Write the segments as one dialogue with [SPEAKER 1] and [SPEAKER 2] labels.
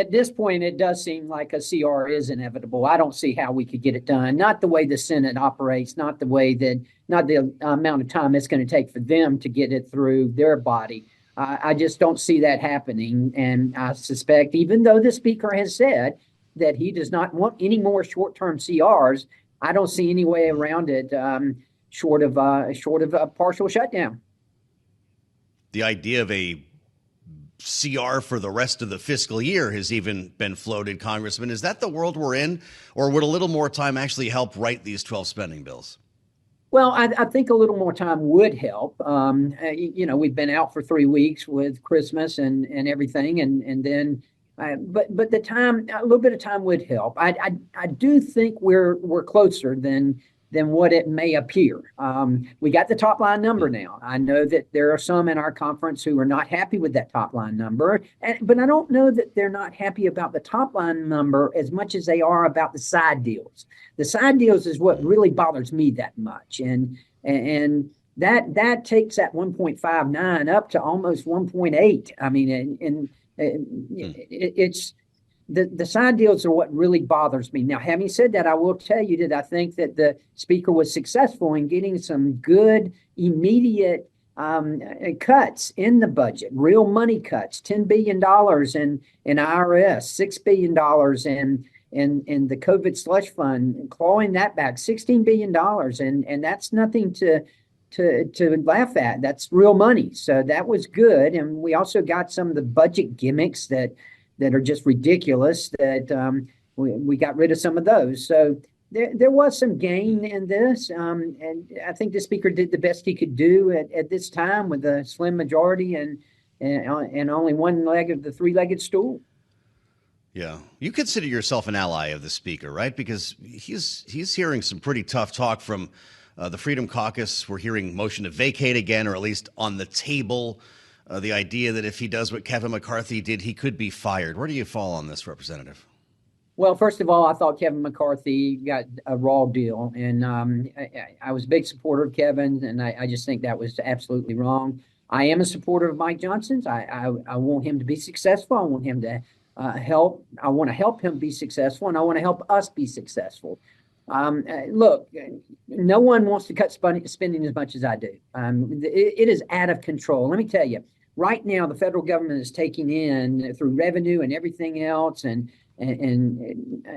[SPEAKER 1] At this point, it does seem like a CR is inevitable. I don't see how we could get it done. Not the way the Senate operates, not the amount of time it's going to take for them to get it through their body. I just don't see that happening. And I suspect, even though the speaker has said that he does not want any more short-term CRs, I don't see any way around it short of a partial shutdown.
[SPEAKER 2] The idea of a CR for the rest of the fiscal year has even been floated, Congressman. Is that the world we're in, or would a little more time actually help write these 12 spending bills?
[SPEAKER 1] Well, I think a little more time would help. We've been out for 3 weeks with Christmas and everything, and then, but the time, a little bit of time would help. I do think we're closer than what it may appear. We got the top line number now. I know that there are some in our conference who are not happy with that top line number, but I don't know that they're not happy about the top line number as much as they are about the side deals. The side deals is what really bothers me that much, and that takes that 1.59 up to almost 1.8. I mean, it's. The side deals are what really bothers me. Now, having said that, I will tell you that I think that the speaker was successful in getting some good, immediate cuts in the budget, real money cuts, $10 billion in IRS, $6 billion in the COVID slush fund, clawing that back, $16 billion. And that's nothing to laugh at. That's real money. So that was good. And we also got some of the budget gimmicks that are just ridiculous, that we got rid of some of those. So there was some gain in this. And I think the speaker did the best he could do at this time with a slim majority and only one leg of the three-legged stool.
[SPEAKER 2] Yeah. You consider yourself an ally of the speaker, right? Because he's hearing some pretty tough talk from the Freedom Caucus. We're hearing motion to vacate again, or at least on the table. The idea that if he does what Kevin McCarthy did, he could be fired. Where do you fall on this, Representative?
[SPEAKER 1] Well, first of all, I thought Kevin McCarthy got a raw deal, and I was a big supporter of Kevin, and I just think that was absolutely wrong. I am a supporter of Mike Johnson's. I want him to be successful. I want him to help. I want to help him be successful, and I want to help us be successful. Look, no one wants to cut spending as much as I do. It is out of control. Let me tell you. Right now, the federal government is taking in, through revenue and everything else, and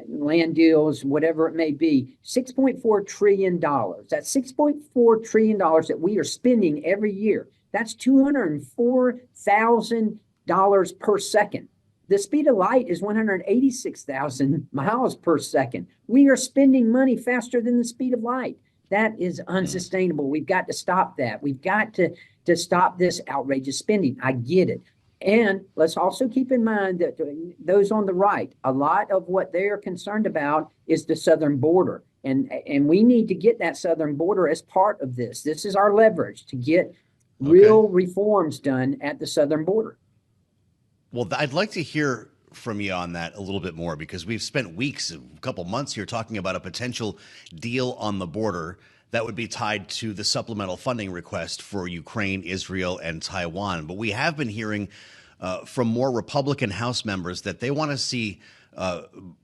[SPEAKER 1] land deals, whatever it may be, $6.4 trillion. That's $6.4 trillion that we are spending every year. That's $204,000 per second. The speed of light is 186,000 miles per second. We are spending money faster than the speed of light. That is unsustainable. We've got to stop that. We've got to stop this outrageous spending. I get it. And let's also keep in mind that those on the right, a lot of what they are concerned about is the southern border. And we need to get that southern border as part of this. This is our leverage to get real reforms done at the southern border.
[SPEAKER 2] Well, I'd like to hear from you on that a little bit more, because we've spent weeks, a couple months here, talking about a potential deal on the border that would be tied to the supplemental funding request for Ukraine, Israel, and Taiwan. But we have been hearing from more Republican House members that they want to see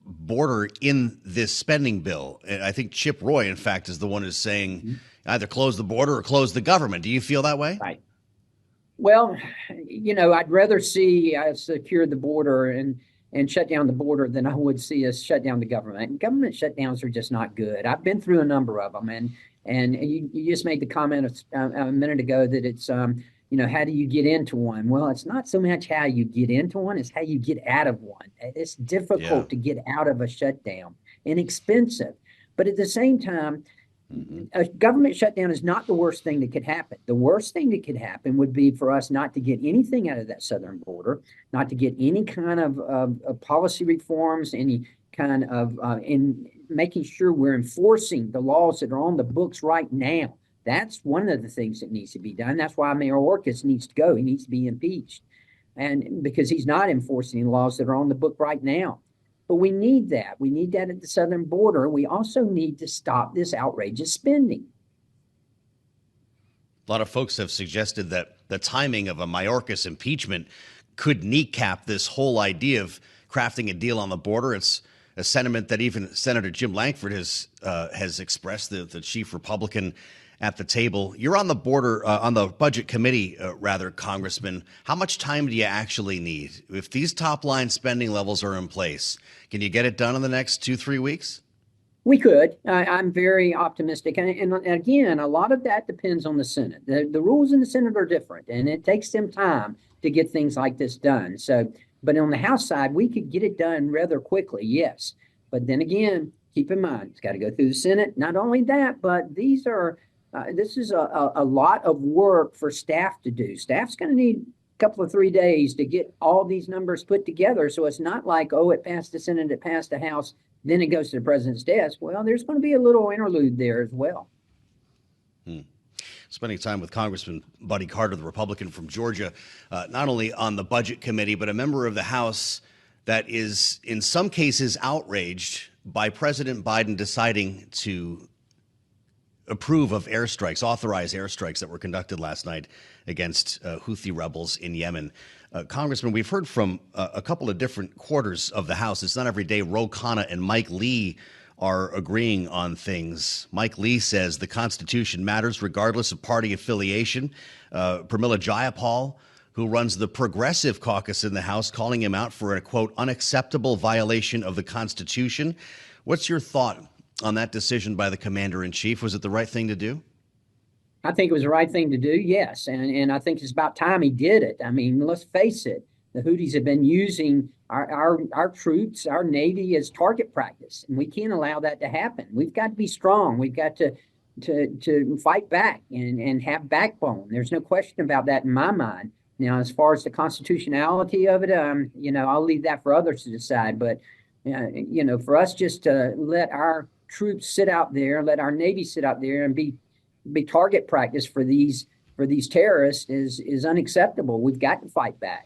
[SPEAKER 2] border in this spending bill. And I think Chip Roy, in fact, is the one who's saying either close the border or close the government. Do you feel that way?
[SPEAKER 1] Right. Well, I'd rather see us secure the border and shut down the border than I would see us shut down the government. Government shutdowns are just not good. I've been through a number of them, and you just made the comment a minute ago that it's how do you get into one? Well, it's not so much how you get into one; it's how you get out of one. It's difficult to get out of a shutdown, and expensive, but at the same time. A government shutdown is not the worst thing that could happen. The worst thing that could happen would be for us not to get anything out of that southern border, not to get any kind of policy reforms, any kind of in making sure we're enforcing the laws that are on the books right now. That's one of the things that needs to be done. That's why Mayor Orcus needs to go. He needs to be impeached, and because he's not enforcing the laws that are on the book right now. But we need that. We need that at the southern border. We also need to stop this outrageous spending.
[SPEAKER 2] A lot of folks have suggested that the timing of a Mayorkas impeachment could kneecap this whole idea of crafting a deal on the border. It's a sentiment that even Senator Jim Lankford has expressed, the chief Republican at the table. You're on the border, on the budget committee, Congressman. How much time do you actually need? If these top line spending levels are in place, can you get it done in the next 2-3 weeks?
[SPEAKER 1] We could. I'm very optimistic. And again, a lot of that depends on the Senate. The rules in the Senate are different, and it takes them time to get things like this done. So, but on the House side, we could get it done rather quickly, yes. But then again, keep in mind, it's got to go through the Senate. Not only that, but this is a lot of work for staff to do. Staff's going to need a couple of 3 days to get all these numbers put together. So it's not like, oh, it passed the Senate, it passed the House, then it goes to the president's desk. Well, there's going to be a little interlude there as well.
[SPEAKER 2] Spending time with Congressman Buddy Carter, the Republican from Georgia, not only on the budget committee, but a member of the House that is in some cases outraged by President Biden deciding to approve of airstrikes, authorize airstrikes that were conducted last night against Houthi rebels in Yemen. Congressman, we've heard from a couple of different quarters of the House. It's not every day Ro Khanna and Mike Lee are agreeing on things. Mike Lee says the Constitution matters regardless of party affiliation. Pramila Jayapal, who runs the Progressive Caucus in the House, calling him out for a, quote, unacceptable violation of the Constitution. What's your thought on that decision by the commander-in-chief? Was it the right thing to do?
[SPEAKER 1] I think it was the right thing to do, yes. And I think it's about time he did it. I mean, let's face it. The Houthis have been using our troops, our Navy, as target practice, and we can't allow that to happen. We've got to be strong. We've got to fight back and have backbone. There's no question about that in my mind. Now, as far as the constitutionality of it, I'll leave that for others to decide. But for us just to let our troops sit out there, let our Navy sit out there and be target practice for these terrorists is unacceptable. We've got to fight back.